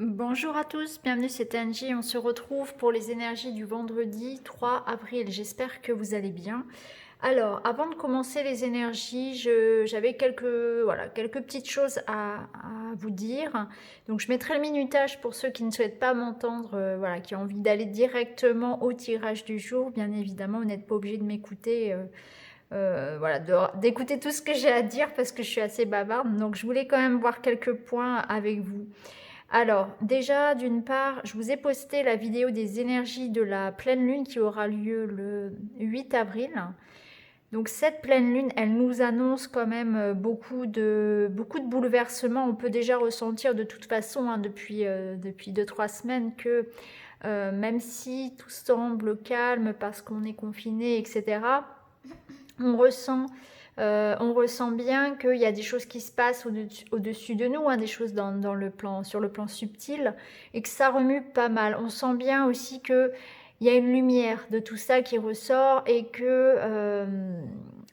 Bonjour à tous, bienvenue, c'est Angie. On se retrouve pour les énergies du vendredi 3 avril. J'espère que vous allez bien. Alors, avant de commencer les énergies, j'avais quelques petites choses à vous dire. Donc, je mettrai le minutage pour ceux qui ne souhaitent pas m'entendre, qui ont envie d'aller directement au tirage du jour. Bien évidemment, vous n'êtes pas obligé de m'écouter. D'écouter tout ce que j'ai à dire parce que je suis assez bavarde. Donc, je voulais quand même voir quelques points avec vous. Alors, déjà, d'une part, je vous ai posté la vidéo des énergies de la pleine lune qui aura lieu le 8 avril. Donc cette pleine lune, elle nous annonce quand même beaucoup de bouleversements. On peut déjà ressentir de toute façon depuis 2-3 semaines que même si tout semble calme parce qu'on est confiné, etc., on ressent on ressent bien qu'il y a des choses qui se passent au-dessus de nous, hein, des choses sur le plan subtil, et que ça remue pas mal. On sent bien aussi qu'il y a une lumière de tout ça qui ressort et que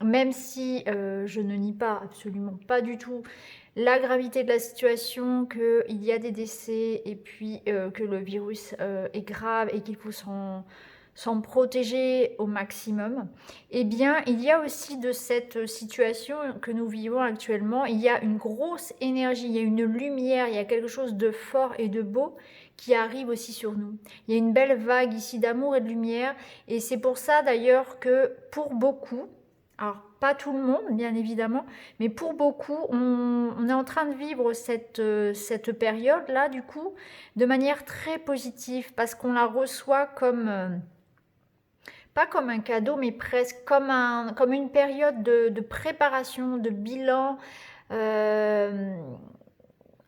même si je ne nie pas, absolument pas du tout, la gravité de la situation, qu'il y a des décès et puis que le virus est grave et qu'il faut s'en protéger au maximum, eh bien, il y a aussi de cette situation que nous vivons actuellement, il y a une grosse énergie, il y a une lumière, il y a quelque chose de fort et de beau qui arrive aussi sur nous. Il y a une belle vague ici d'amour et de lumière, et c'est pour ça d'ailleurs que pour beaucoup, alors pas tout le monde bien évidemment, mais pour beaucoup, on est en train de vivre cette période-là du coup de manière très positive parce qu'on la reçoit comme pas comme un cadeau, mais presque comme une période de préparation, de bilan, euh,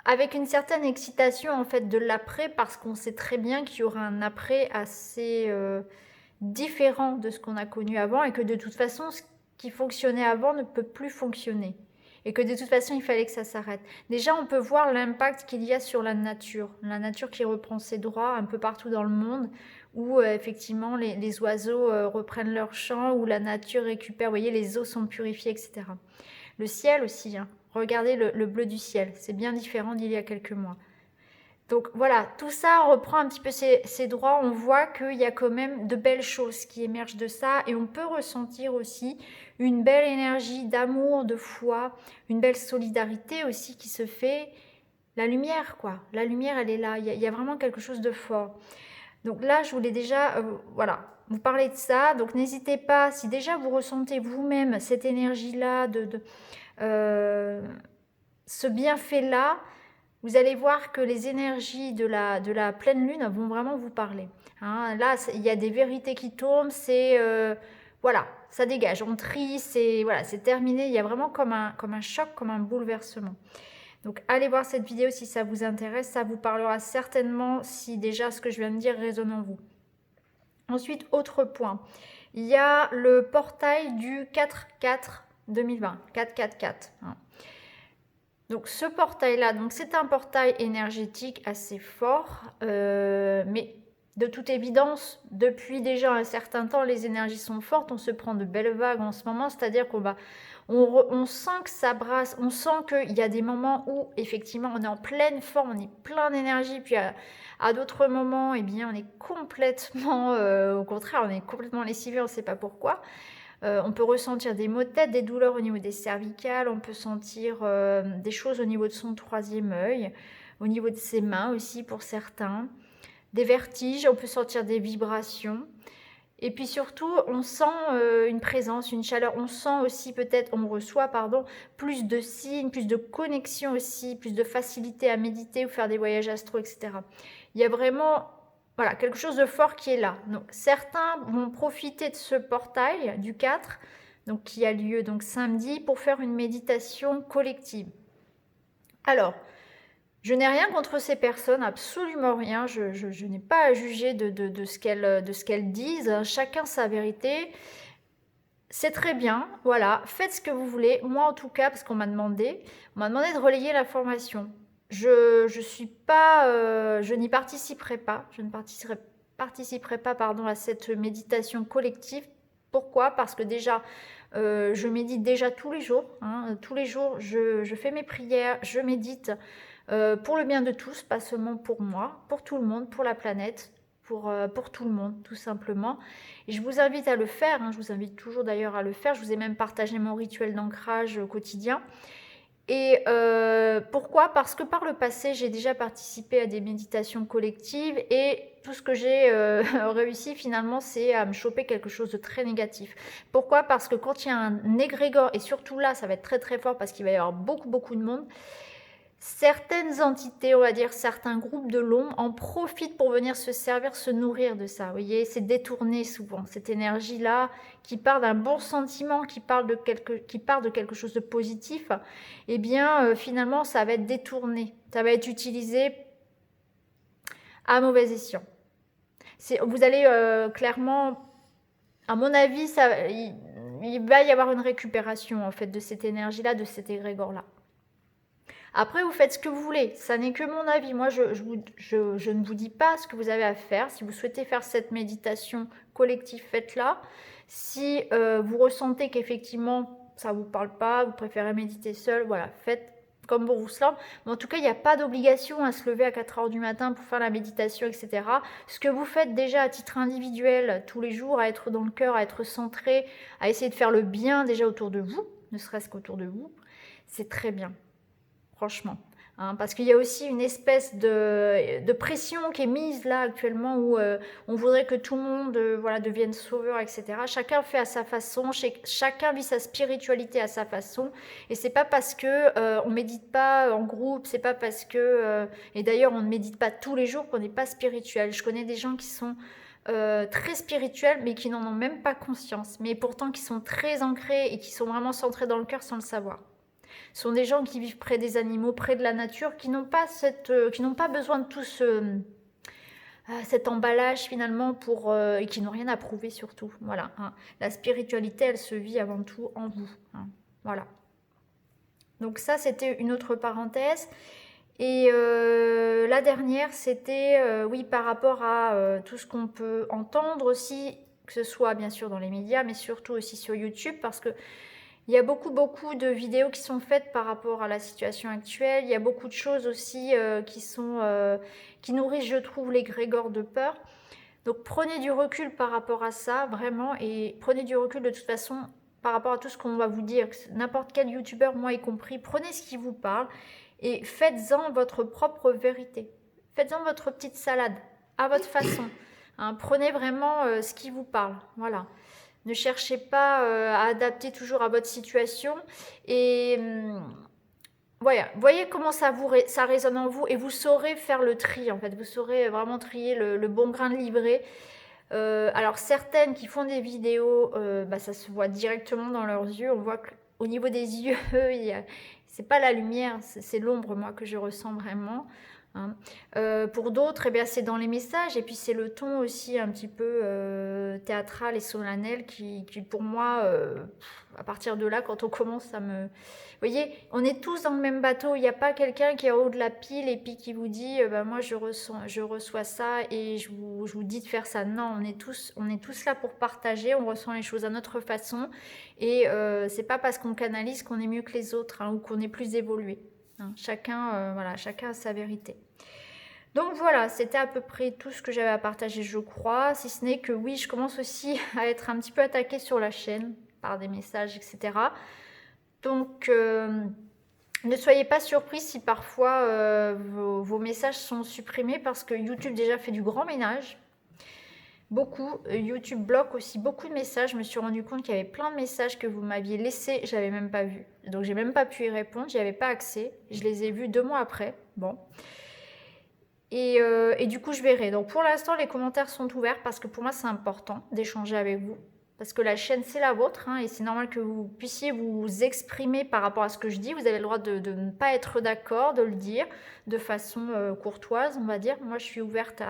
avec une certaine excitation en fait de l'après, parce qu'on sait très bien qu'il y aura un après assez différent de ce qu'on a connu avant, et que de toute façon, ce qui fonctionnait avant ne peut plus fonctionner. Et que de toute façon, il fallait que ça s'arrête. Déjà, on peut voir l'impact qu'il y a sur la nature qui reprend ses droits un peu partout dans le monde, où effectivement les oiseaux reprennent leur chant, où la nature récupère, vous voyez, les eaux sont purifiées, etc. Le ciel aussi, hein. Regardez le bleu du ciel, c'est bien différent d'il y a quelques mois. Donc voilà, tout ça reprend un petit peu ses droits, on voit qu'il y a quand même de belles choses qui émergent de ça, et on peut ressentir aussi une belle énergie d'amour, de foi, une belle solidarité aussi qui se fait. La lumière, quoi, la lumière elle est là, il y a vraiment quelque chose de fort. Donc là, je voulais déjà vous parler de ça. Donc n'hésitez pas, si déjà vous ressentez vous-même cette énergie-là, ce bienfait-là, vous allez voir que les énergies de la pleine lune vont vraiment vous parler. Hein, là, il y a des vérités qui tombent, voilà, ça dégage, on trie, c'est terminé. Il y a vraiment comme un choc, comme un bouleversement. Donc allez voir cette vidéo si ça vous intéresse, ça vous parlera certainement si déjà ce que je viens de dire résonne en vous. Ensuite, autre point, il y a le portail du 4-4 2020, 4-4-4. Hein. Donc ce portail-là, c'est un portail énergétique assez fort, mais de toute évidence, depuis déjà un certain temps, les énergies sont fortes, on se prend de belles vagues en ce moment, c'est-à-dire on sent que ça brasse, on sent qu'il y a des moments où effectivement on est en pleine forme, on est plein d'énergie, puis à d'autres moments, eh bien, on est complètement, au contraire, on est complètement lessivé, on ne sait pas pourquoi. On peut ressentir des maux de tête, des douleurs au niveau des cervicales, on peut sentir des choses au niveau de son troisième œil, au niveau de ses mains aussi pour certains, des vertiges, on peut sentir des vibrations. Et puis surtout, on sent une présence, une chaleur, on sent aussi on reçoit, plus de signes, plus de connexion aussi, plus de facilité à méditer ou faire des voyages astro, etc. Il y a vraiment quelque chose de fort qui est là. Donc certains vont profiter de ce portail du 4, donc qui a lieu samedi, pour faire une méditation collective. Alors, je n'ai rien contre ces personnes, absolument rien. Je n'ai pas à juger de ce qu'elles disent. Chacun sa vérité. C'est très bien, voilà. Faites ce que vous voulez. Moi, en tout cas, parce qu'on m'a demandé de relayer l'information. Je n'y participerai pas. Je ne participerai pas, à cette méditation collective. Pourquoi? Parce que déjà, je médite déjà tous les jours. Hein. Tous les jours, je fais mes prières, je médite. pour le bien de tous, pas seulement pour moi, pour tout le monde, pour la planète, pour tout le monde, tout simplement. Et je vous invite à le faire, hein, je vous invite toujours d'ailleurs à le faire. Je vous ai même partagé mon rituel d'ancrage quotidien. Et pourquoi? Parce que par le passé, j'ai déjà participé à des méditations collectives et tout ce que j'ai réussi finalement, c'est à me choper quelque chose de très négatif. Pourquoi? Parce que quand il y a un égrégore, et surtout là, ça va être très très fort parce qu'il va y avoir beaucoup de monde, certaines entités, on va dire certains groupes de l'ombre en profitent pour venir se servir, se nourrir de ça. Vous voyez, c'est détourné souvent, cette énergie-là qui part d'un bon sentiment, qui part de quelque chose de positif, eh bien finalement ça va être détourné, ça va être utilisé à mauvais escient. Vous allez clairement, à mon avis, il va y avoir une récupération en fait de cette énergie-là, de cet égrégore-là. Après, vous faites ce que vous voulez. Ça n'est que mon avis. Moi, je ne vous dis pas ce que vous avez à faire. Si vous souhaitez faire cette méditation collective, faites-la. Si vous ressentez qu'effectivement, ça ne vous parle pas, vous préférez méditer seul, voilà, faites comme bon vous semble. Mais en tout cas, il n'y a pas d'obligation à se lever à 4 heures du matin pour faire la méditation, etc. Ce que vous faites déjà à titre individuel, tous les jours, à être dans le cœur, à être centré, à essayer de faire le bien déjà autour de vous, ne serait-ce qu'autour de vous, c'est très bien. Franchement. Hein, parce qu'il y a aussi une espèce de pression qui est mise là actuellement où on voudrait que tout le monde voilà, devienne sauveur, etc. Chacun fait à sa façon, chacun vit sa spiritualité à sa façon. Et c'est pas parce que on médite pas en groupe, c'est pas parce que et d'ailleurs on ne médite pas tous les jours qu'on n'est pas spirituel. Je connais des gens qui sont très spirituels mais qui n'en ont même pas conscience, mais pourtant qui sont très ancrés et qui sont vraiment centrés dans le cœur sans le savoir. Ce sont des gens qui vivent près des animaux, près de la nature, qui n'ont pas besoin de tout cet emballage finalement et qui n'ont rien à prouver surtout. Voilà. Hein. La spiritualité, elle se vit avant tout en vous. Hein. Voilà. Donc ça, c'était une autre parenthèse. Et la dernière, c'était, oui, par rapport à tout ce qu'on peut entendre aussi, que ce soit bien sûr dans les médias, mais surtout aussi sur YouTube, parce que il y a beaucoup de vidéos qui sont faites par rapport à la situation actuelle. Il y a beaucoup de choses aussi qui nourrissent, je trouve, l'égrégore de peur. Donc prenez du recul par rapport à ça, vraiment, et prenez du recul de toute façon par rapport à tout ce qu'on va vous dire. N'importe quel youtubeur, moi y compris, prenez ce qui vous parle et faites-en votre propre vérité. Faites-en votre petite salade, à votre façon. Hein, prenez vraiment ce qui vous parle, voilà. Ne cherchez pas à adapter toujours à votre situation. Et voilà, voyez comment ça résonne en vous et vous saurez faire le tri en fait. Vous saurez vraiment trier le bon grain de livret. Alors certaines qui font des vidéos, ça se voit directement dans leurs yeux. On voit qu'au niveau des yeux, c'est pas la lumière, c'est l'ombre moi que je ressens vraiment. Hein. Pour d'autres, c'est dans les messages et puis c'est le ton aussi un petit peu théâtral et solennel qui pour moi, à partir de là, quand on commence à me... Vous voyez, on est tous dans le même bateau, il n'y a pas quelqu'un qui est en haut de la pile et puis qui vous dit moi je reçois ça et je vous dis de faire ça. Non, on est tous là pour partager, on ressent les choses à notre façon et c'est pas parce qu'on canalise qu'on est mieux que les autres ou qu'on est plus évolué. Hein, chacun a sa vérité. Donc voilà, c'était à peu près tout ce que j'avais à partager, je crois. Si ce n'est que oui, je commence aussi à être un petit peu attaquée sur la chaîne par des messages, etc. Donc ne soyez pas surpris si parfois vos messages sont supprimés parce que YouTube déjà fait du grand ménage. Beaucoup. YouTube bloque aussi beaucoup de messages. Je me suis rendu compte qu'il y avait plein de messages que vous m'aviez laissés, je n'avais même pas vu. Donc j'ai même pas pu y répondre, j'y avais pas accès. Je les ai vus 2 mois après. Bon. Et du coup, je verrai. Donc pour l'instant, les commentaires sont ouverts parce que pour moi, c'est important d'échanger avec vous. Parce que la chaîne, c'est la vôtre. Hein, et c'est normal que vous puissiez vous exprimer par rapport à ce que je dis. Vous avez le droit de ne pas être d'accord, de le dire de façon courtoise, on va dire. Moi, je suis ouverte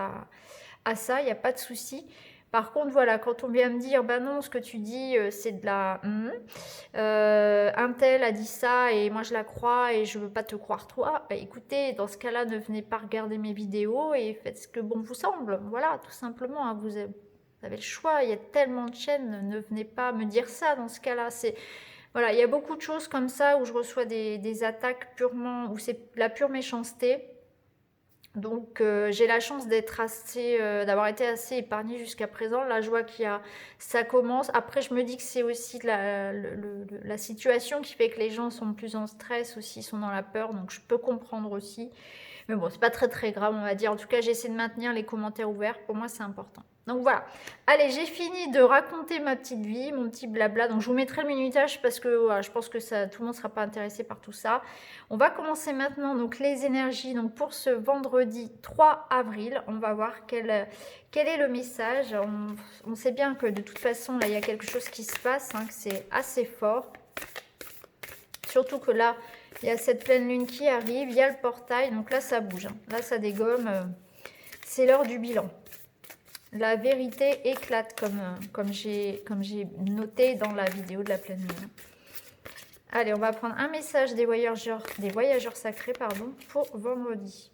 à ça, il n'y a pas de souci. Par contre, voilà, quand on vient me dire, bah non, ce que tu dis, c'est de la... un tel a dit ça et moi je la crois et je veux pas te croire toi. Bah écoutez, dans ce cas-là, ne venez pas regarder mes vidéos et faites ce que bon vous semble. Voilà, tout simplement, hein, vous avez le choix, il y a tellement de chaînes, ne venez pas me dire ça dans ce cas-là. Voilà, il y a beaucoup de choses comme ça où je reçois des attaques purement, où c'est la pure méchanceté. Donc j'ai la chance d'être assez, d'avoir été assez épargnée jusqu'à présent. Là je vois ça commence. Après je me dis que c'est aussi la situation qui fait que les gens sont plus en stress aussi, sont dans la peur. Donc je peux comprendre aussi. Mais bon, c'est pas très très grave, on va dire. En tout cas, j'essaie de maintenir les commentaires ouverts. Pour moi, c'est important. Donc voilà. Allez, j'ai fini de raconter ma petite vie, mon petit blabla. Donc je vous mettrai le minutage parce que voilà, je pense que tout le monde ne sera pas intéressé par tout ça. On va commencer maintenant donc les énergies. Donc pour ce vendredi 3 avril, on va voir quel est le message. On sait bien que de toute façon, là, il y a quelque chose qui se passe, hein, que c'est assez fort. Surtout que là, il y a cette pleine lune qui arrive, il y a le portail, donc là ça bouge, hein. Là ça dégomme, c'est l'heure du bilan. La vérité éclate comme j'ai noté dans la vidéo de la pleine lune. Allez, on va prendre un message des voyageurs sacrés pour vendredi.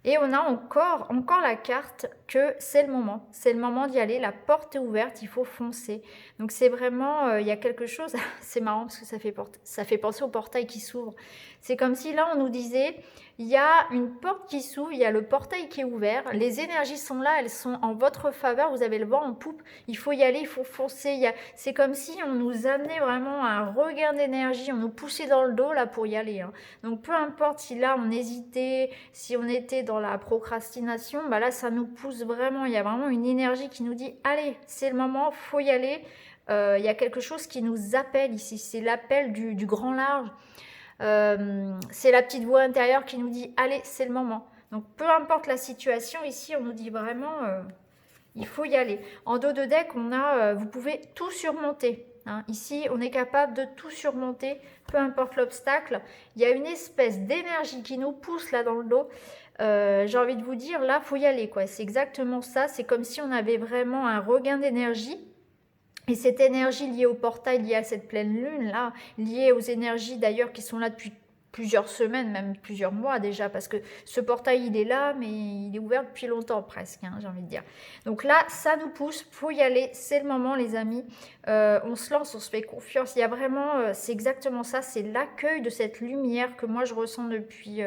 Et on a encore la carte que c'est le moment d'y aller, la porte est ouverte, il faut foncer. Donc c'est vraiment, il y a quelque chose, c'est marrant parce que ça fait penser au portail qui s'ouvre. C'est comme si là on nous disait, il y a une porte qui s'ouvre, il y a le portail qui est ouvert, les énergies sont là, elles sont en votre faveur, vous avez le vent en poupe, il faut y aller, il faut foncer. C'est comme si on nous amenait vraiment un regain d'énergie, on nous poussait dans le dos là pour y aller, hein. Donc peu importe si là on hésitait, si on était dans la procrastination, bah là ça nous pousse vraiment, il y a vraiment une énergie qui nous dit allez, c'est le moment, faut y aller. Il y a quelque chose qui nous appelle ici, c'est l'appel du grand large. C'est la petite voix intérieure qui nous dit allez, c'est le moment. Donc peu importe la situation, ici on nous dit vraiment il faut y aller. En dos de deck, on a vous pouvez tout surmonter, hein. Ici on est capable de tout surmonter, peu importe l'obstacle. Il y a une espèce d'énergie qui nous pousse là dans le dos. J'ai envie de vous dire là, faut y aller quoi. C'est exactement ça, c'est comme si on avait vraiment un regain d'énergie. Et cette énergie liée au portail, liée à cette pleine lune là, liée aux énergies d'ailleurs qui sont là depuis plusieurs semaines, même plusieurs mois déjà, parce que ce portail il est là, mais il est ouvert depuis longtemps presque, hein, j'ai envie de dire. Donc là, ça nous pousse, faut y aller, c'est le moment les amis. On se lance, on se fait confiance. Il y a vraiment, c'est exactement ça, c'est l'accueil de cette lumière que moi je ressens depuis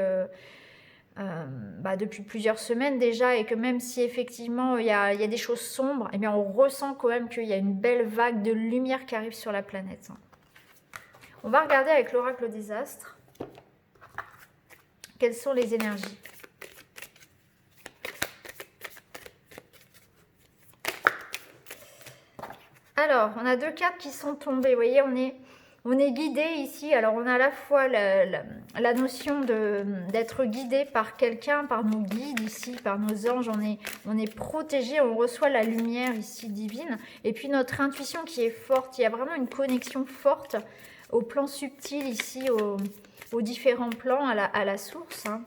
plusieurs semaines déjà, et que même si effectivement il y a des choses sombres, eh bien on ressent quand même qu'il y a une belle vague de lumière qui arrive sur la planète. On va regarder avec l'oracle des astres quelles sont les énergies. Alors, on a deux cartes qui sont tombées. Vous voyez, on est guidé ici. Alors, on a à la fois la notion d'être guidé par quelqu'un, par nos guides ici, par nos anges. On est protégé, on reçoit la lumière ici divine. Et puis, notre intuition qui est forte. Il y a vraiment une connexion forte au plan subtil ici, aux différents plans, à la source, hein,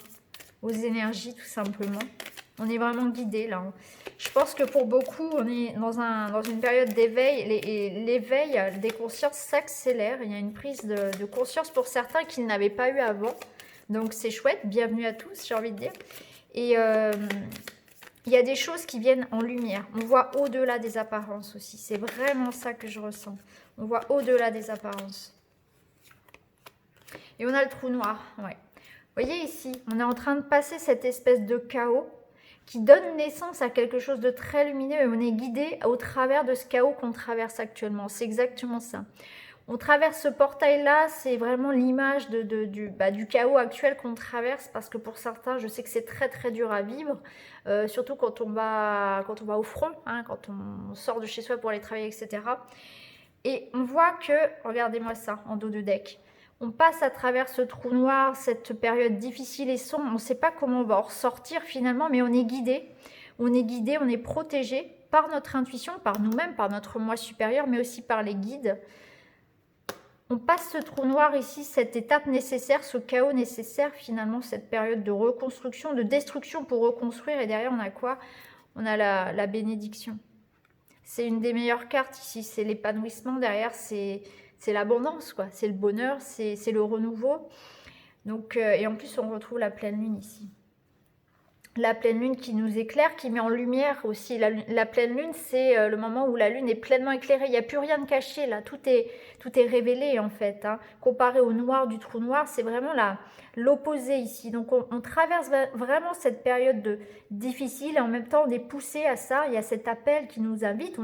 aux énergies tout simplement. On est vraiment guidé là. Je pense que pour beaucoup, on est dans une période d'éveil. L'éveil des consciences s'accélère. Il y a une prise de conscience pour certains qui n'avaient pas eu avant. Donc c'est chouette. Bienvenue à tous, j'ai envie de dire. Et il y a des choses qui viennent en lumière. On voit au-delà des apparences aussi. C'est vraiment ça que je ressens. On voit au-delà des apparences. Et on a le trou noir. Ouais. Vous voyez ici, on est en train de passer cette espèce de chaos qui donne naissance à quelque chose de très lumineux, et on est guidé au travers de ce chaos qu'on traverse actuellement. C'est exactement ça. On traverse ce portail-là, c'est vraiment l'image du chaos actuel qu'on traverse, parce que pour certains, je sais que c'est très très dur à vivre, surtout quand on va au front, hein, quand on sort de chez soi pour aller travailler, etc. Et on voit que, regardez-moi ça, en dos de deck, on passe à travers ce trou noir, cette période difficile et sombre. On ne sait pas comment on va en ressortir finalement, mais on est guidé. On est protégé par notre intuition, par nous-mêmes, par notre moi supérieur, mais aussi par les guides. On passe ce trou noir ici, cette étape nécessaire, ce chaos nécessaire finalement, cette période de reconstruction, de destruction pour reconstruire. Et derrière, on a quoi? On a la bénédiction. C'est une des meilleures cartes ici, c'est l'épanouissement. Derrière, c'est l'abondance, quoi. C'est le bonheur, c'est le renouveau. Donc, et en plus, on retrouve la pleine lune ici. la pleine lune qui nous éclaire, qui met en lumière aussi. La pleine lune, c'est le moment où la lune est pleinement éclairée. Il n'y a plus rien de caché là, tout est révélé en fait. Hein. Comparé au noir du trou noir, c'est vraiment l'opposé ici. Donc on traverse vraiment cette période difficile et en même temps on est poussé à ça. Il y a cet appel qui nous invite.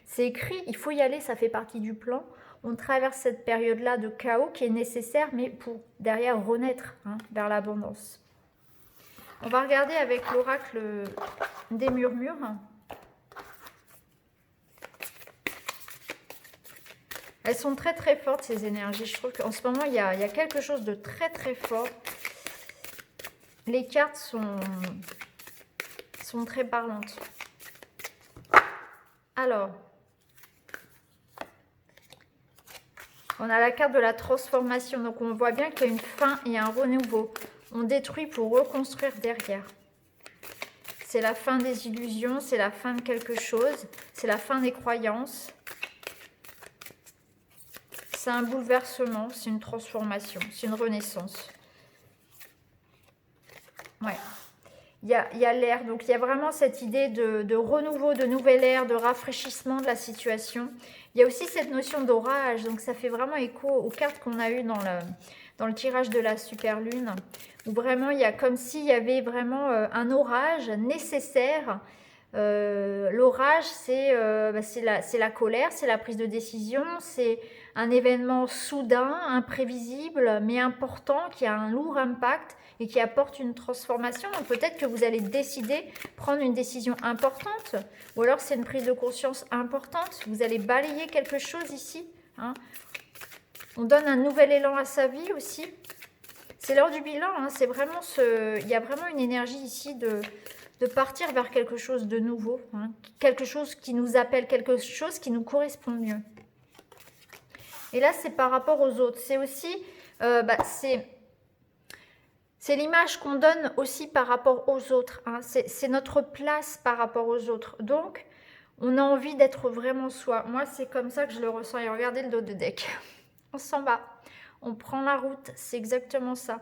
C'est écrit, il faut y aller, ça fait partie du plan. On traverse cette période-là de chaos qui est nécessaire, mais pour derrière renaître hein, vers l'abondance. On va regarder avec l'oracle des murmures. Elles sont très très fortes ces énergies. Je trouve qu'en ce moment il y a quelque chose de très très fort. Les cartes sont très parlantes. Alors, on a la carte de la transformation. Donc on voit bien qu'il y a une fin et un renouveau. On détruit pour reconstruire derrière. C'est la fin des illusions, c'est la fin de quelque chose, c'est la fin des croyances. C'est un bouleversement, c'est une transformation, c'est une renaissance. Ouais. Il y a l'air, donc il y a vraiment cette idée de renouveau, de nouvelle ère, de rafraîchissement de la situation. Il y a aussi cette notion d'orage, donc ça fait vraiment écho aux cartes qu'on a eues dans le tirage de la super lune, où vraiment il y a comme s'il y avait vraiment un orage nécessaire. L'orage, c'est la colère, c'est la prise de décision, c'est un événement soudain, imprévisible, mais important, qui a un lourd impact et qui apporte une transformation. Donc peut-être que vous allez décider, prendre une décision importante, ou alors c'est une prise de conscience importante. Vous allez balayer quelque chose ici. Hein. On donne un nouvel élan à sa vie aussi. C'est l'heure du bilan. Hein. C'est vraiment il y a vraiment une énergie ici de partir vers quelque chose de nouveau. Hein. Quelque chose qui nous appelle, quelque chose qui nous correspond mieux. Et là, c'est par rapport aux autres. C'est aussi... c'est l'image qu'on donne aussi par rapport aux autres. Hein. C'est notre place par rapport aux autres. Donc, on a envie d'être vraiment soi. Moi, c'est comme ça que je le ressens. Et regardez le dos de deck. On s'en va. On prend la route. C'est exactement ça.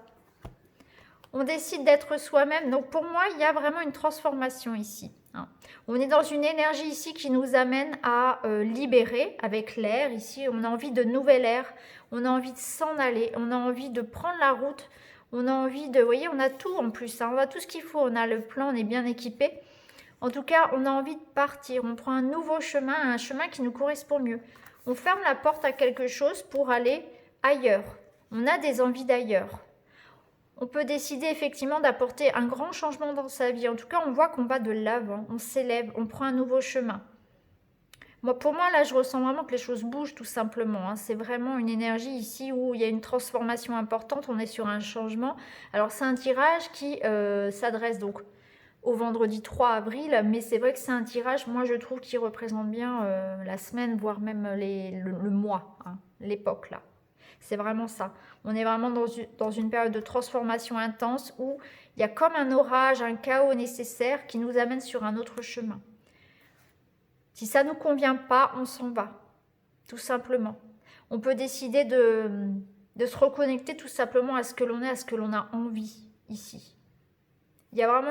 On décide d'être soi-même. Donc, pour moi, il y a vraiment une transformation ici. Hein. On est dans une énergie ici qui nous amène à libérer avec l'air. Ici, on a envie de nouvel air. On a envie de s'en aller. On a envie de prendre la route. On a envie de... Vous voyez, on a tout en plus. Hein. On a tout ce qu'il faut. On a le plan, on est bien équipé. En tout cas, on a envie de partir. On prend un nouveau chemin, un chemin qui nous correspond mieux. On ferme la porte à quelque chose pour aller ailleurs. On a des envies d'ailleurs. On peut décider effectivement d'apporter un grand changement dans sa vie. En tout cas, on voit qu'on va de l'avant, on s'élève, on prend un nouveau chemin. Pour moi, là, je ressens vraiment que les choses bougent tout simplement. Hein. C'est vraiment une énergie ici où il y a une transformation importante. On est sur un changement. Alors, c'est un tirage qui s'adresse donc au vendredi 3 avril. Mais c'est vrai que c'est un tirage, moi, je trouve, qui représente bien la semaine, voire même le mois, hein, l'époque là. C'est vraiment ça. On est vraiment dans une période de transformation intense où il y a comme un orage, un chaos nécessaire qui nous amène sur un autre chemin. Si ça ne nous convient pas, on s'en va, tout simplement. On peut décider de se reconnecter tout simplement à ce que l'on est, à ce que l'on a envie ici. Il y a vraiment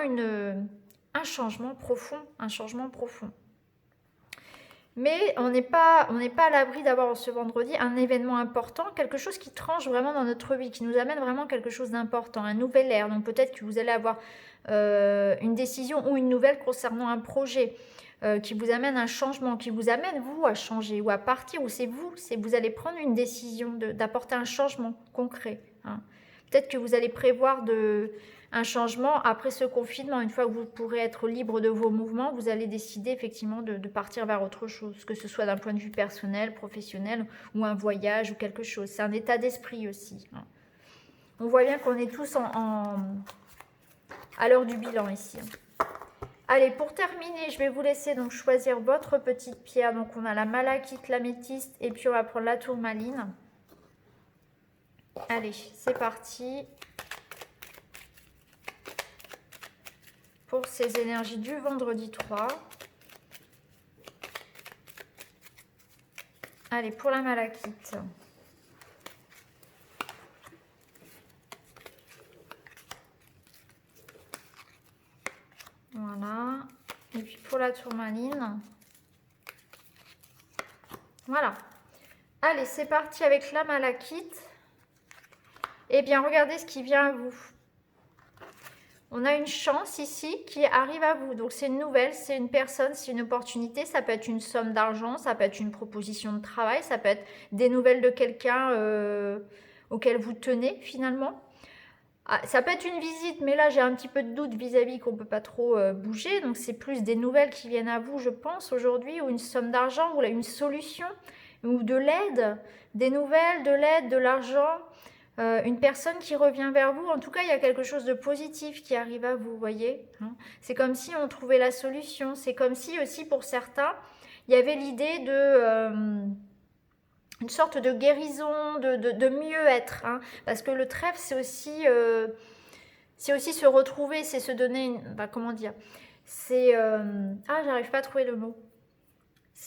un changement profond, Mais on n'est pas à l'abri d'avoir ce vendredi un événement important, quelque chose qui tranche vraiment dans notre vie, qui nous amène vraiment quelque chose d'important, un nouvel ère. Donc peut-être que vous allez avoir une décision ou une nouvelle concernant un projet qui vous amène un changement, qui vous amène vous à changer ou à partir, ou c'est vous allez prendre une décision d'apporter un changement concret. Hein. Peut-être que vous allez prévoir un changement après ce confinement. Une fois que vous pourrez être libre de vos mouvements, vous allez décider effectivement de partir vers autre chose, que ce soit d'un point de vue personnel, professionnel ou un voyage ou quelque chose. C'est un état d'esprit aussi. Hein. On voit bien qu'on est tous à l'heure du bilan ici. Allez, pour terminer, je vais vous laisser donc choisir votre petite pierre. Donc on a la malachite, l'améthyste et puis on va prendre la tourmaline. Allez, c'est parti. Pour ces énergies du vendredi 3. Allez, pour la malachite. Voilà. Et puis pour la tourmaline. Voilà. Allez, c'est parti avec la malachite. Eh bien, regardez ce qui vient à vous. On a une chance ici qui arrive à vous. Donc, c'est une nouvelle, c'est une personne, c'est une opportunité. Ça peut être une somme d'argent, ça peut être une proposition de travail, ça peut être des nouvelles de quelqu'un auquel vous tenez finalement. Ah, ça peut être une visite, mais là, j'ai un petit peu de doute vis-à-vis qu'on ne peut pas trop bouger. Donc, c'est plus des nouvelles qui viennent à vous, je pense, aujourd'hui, ou une somme d'argent, ou une solution, ou de l'aide, des nouvelles, de l'aide, de l'argent. Une personne qui revient vers vous, en tout cas il y a quelque chose de positif qui arrive à vous, voyez, hein. C'est comme si on trouvait la solution, c'est comme si aussi pour certains, il y avait l'idée de une sorte de guérison, de mieux-être, hein, parce que le trèfle c'est aussi se retrouver, c'est se donner, comment dire, c'est, j'arrive pas à trouver le mot.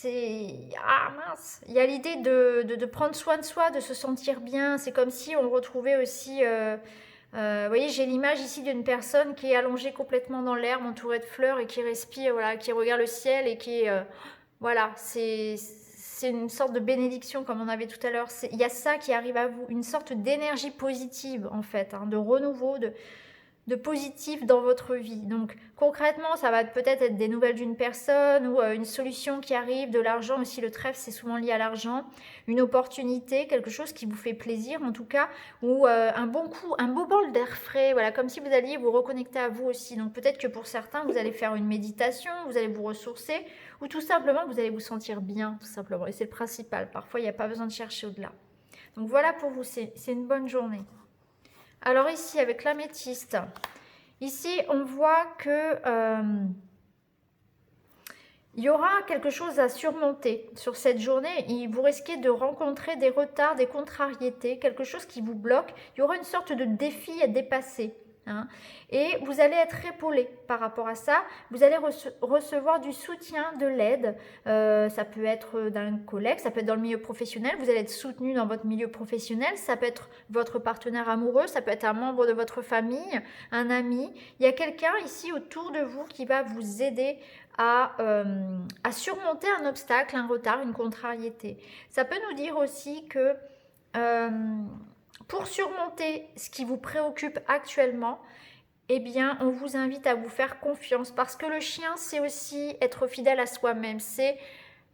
Ah mince, il y a l'idée de prendre soin de soi, de se sentir bien. C'est comme si on retrouvait aussi, vous voyez, j'ai l'image ici d'une personne qui est allongée complètement dans l'herbe, entourée de fleurs et qui respire, voilà, qui regarde le ciel et qui est, voilà, c'est une sorte de bénédiction comme on avait tout à l'heure. Il y a ça qui arrive à vous, une sorte d'énergie positive en fait, hein, de renouveau, de positif dans votre vie. Donc concrètement, ça va peut-être être des nouvelles d'une personne ou une solution qui arrive, de l'argent aussi. Le trèfle, c'est souvent lié à l'argent, une opportunité, quelque chose qui vous fait plaisir en tout cas, ou un bon coup, un beau bol d'air frais, voilà, comme si vous alliez vous reconnecter à vous aussi. Donc peut-être que pour certains, vous allez faire une méditation, vous allez vous ressourcer, ou tout simplement, vous allez vous sentir bien, tout simplement. Et c'est le principal. Parfois, il n'y a pas besoin de chercher au-delà. Donc voilà pour vous, c'est une bonne journée. Alors ici, avec l'améthyste, ici, on voit que il y aura quelque chose à surmonter sur cette journée. Vous risquez de rencontrer des retards, des contrariétés, quelque chose qui vous bloque. Il y aura une sorte de défi à dépasser. Hein, et vous allez être épaulé par rapport à ça. Vous allez recevoir du soutien, de l'aide. Ça peut être d'un collègue, ça peut être dans le milieu professionnel. Vous allez être soutenu dans votre milieu professionnel. Ça peut être votre partenaire amoureux, ça peut être un membre de votre famille, un ami. Il y a quelqu'un ici autour de vous qui va vous aider à surmonter un obstacle, un retard, une contrariété. Ça peut nous dire aussi que pour surmonter ce qui vous préoccupe actuellement, eh bien, on vous invite à vous faire confiance parce que le chien, c'est aussi être fidèle à soi-même, c'est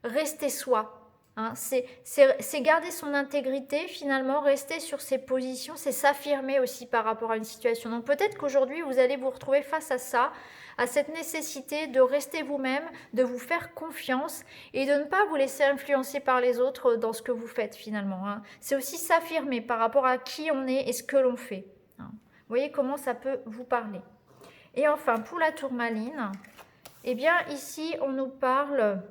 rester soi. Hein, c'est garder son intégrité, finalement, rester sur ses positions, c'est s'affirmer aussi par rapport à une situation. Donc peut-être qu'aujourd'hui, vous allez vous retrouver face à ça, à cette nécessité de rester vous-même, de vous faire confiance et de ne pas vous laisser influencer par les autres dans ce que vous faites finalement. Hein. C'est aussi s'affirmer par rapport à qui on est et ce que l'on fait. Hein. Vous voyez comment ça peut vous parler. Et enfin, pour la tourmaline, eh bien ici, on nous parle...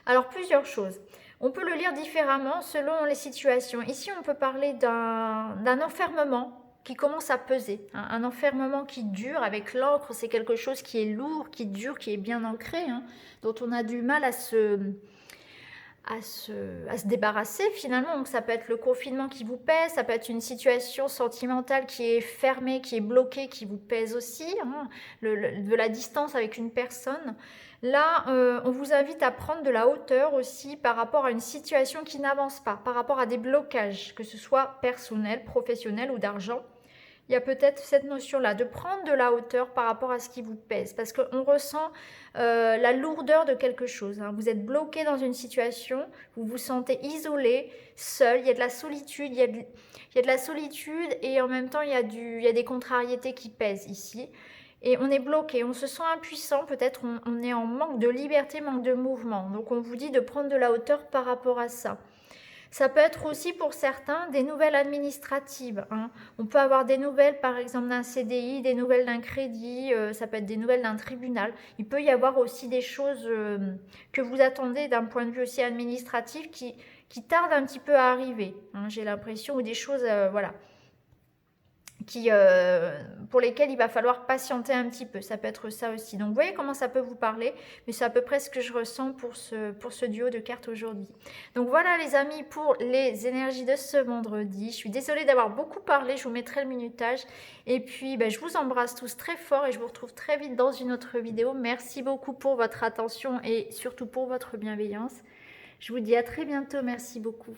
Alors, plusieurs choses. On peut le lire différemment selon les situations. Ici, on peut parler d'un enfermement qui commence à peser. Hein, un enfermement qui dure avec l'encre, c'est quelque chose qui est lourd, qui dure, qui est bien ancré, hein, dont on a du mal à se débarrasser finalement. Donc ça peut être le confinement qui vous pèse, ça peut être une situation sentimentale qui est fermée, qui est bloquée, qui vous pèse aussi, hein, de la distance avec une personne. Là, on vous invite à prendre de la hauteur aussi par rapport à une situation qui n'avance pas, par rapport à des blocages, que ce soit personnel, professionnel ou d'argent. Il y a peut-être cette notion-là, de prendre de la hauteur par rapport à ce qui vous pèse, parce qu'on ressent la lourdeur de quelque chose. Hein. Vous êtes bloqué dans une situation, vous vous sentez isolé, seul, il y a de la solitude, il y a de la solitude et en même temps il y a des contrariétés qui pèsent ici. Et on est bloqué, on se sent impuissant, peut-être on est en manque de liberté, manque de mouvement. Donc on vous dit de prendre de la hauteur par rapport à ça. Ça peut être aussi pour certains des nouvelles administratives. Hein. On peut avoir des nouvelles par exemple d'un CDI, des nouvelles d'un crédit, ça peut être des nouvelles d'un tribunal. Il peut y avoir aussi des choses que vous attendez d'un point de vue aussi administratif qui tardent un petit peu à arriver. Hein, j'ai l'impression, ou des choses, voilà. pour lesquels il va falloir patienter un petit peu. Ça peut être ça aussi. Donc, vous voyez comment ça peut vous parler, mais c'est à peu près ce que je ressens pour ce duo de cartes aujourd'hui. Donc, voilà les amis pour les énergies de ce vendredi. Je suis désolée d'avoir beaucoup parlé, je vous mettrai le minutage. Et puis, je vous embrasse tous très fort et je vous retrouve très vite dans une autre vidéo. Merci beaucoup pour votre attention et surtout pour votre bienveillance. Je vous dis à très bientôt. Merci beaucoup.